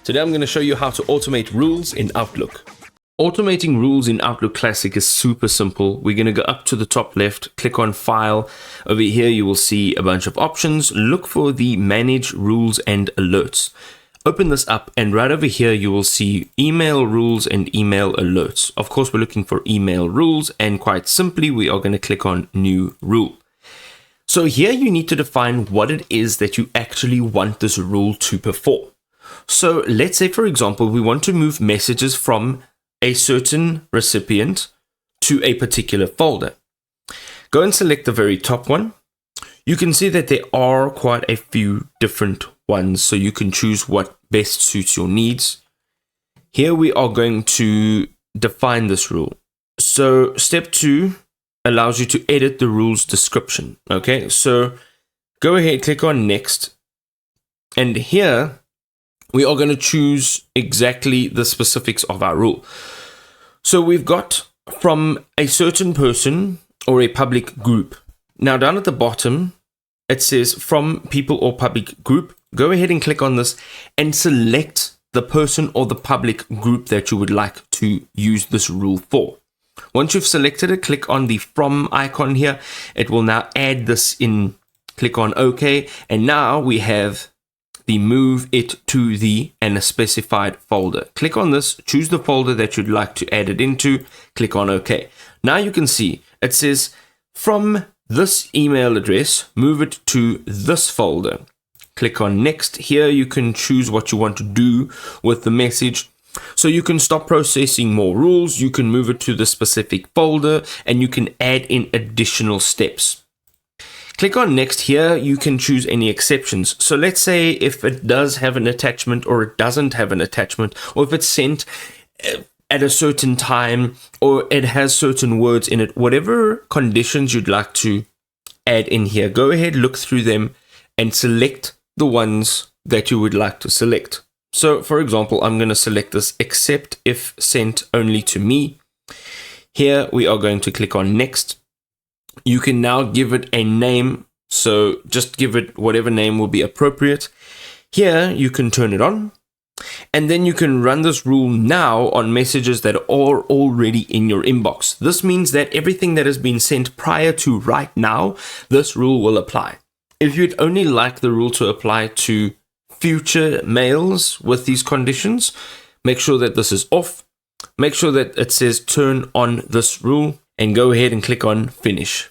Today I'm going to show you how to automate rules in Outlook. Automating rules in Outlook Classic is super simple. We're going to go up to the top left, click on File. Over here you will see a bunch of options. Look for the Manage Rules and Alerts. Open this up, and right over here you will see Email Rules and Email Alerts. Of course, we're looking for Email Rules, and quite simply we are going to click on New Rule. So here you need to define what it is that you actually want this rule to perform. So let's say, for example, we want to move messages from a certain recipient to a particular folder. Go and select the very top one. You can see that there are quite a few different ones, so you can choose what best suits your needs. Here we are going to define this rule. So step 2 allows you to edit the rule's description. Okay, so go ahead, click on Next, and here we are going to choose exactly the specifics of our rule. So we've got from a certain person or a public group. Now down at the bottom, it says from people or public group. Go ahead and click on this and select the person or the public group that you would like to use this rule for. Once you've selected it, click on the from icon here. It will now add this in. Click on OK, and now we have the move it to the and a specified folder. Click on this, choose the folder that you'd like to add it into, click on OK. Now you can see it says from this email address, move it to this folder. Click on Next. Here you can choose what you want to do with the message. So you can stop processing more rules, you can move it to the specific folder, and you can add in additional steps. Click on Next. Here you can choose any exceptions. So let's say if it does have an attachment or it doesn't have an attachment, or if it's sent at a certain time or it has certain words in it, whatever conditions you'd like to add in here, go ahead, look through them and select the ones that you would like to select. So for example, I'm going to select this except if sent only to me. Here we are going to click on Next. You can now give it a name, so just give it whatever name will be appropriate. Here you can turn it on, and then you can run this rule now on messages that are already in your inbox. This means that everything that has been sent prior to right now, this rule will apply. If you'd only like the rule to apply to future mails with these conditions, make sure that this is off. Make sure that it says turn on this rule, and go ahead and click on Finish.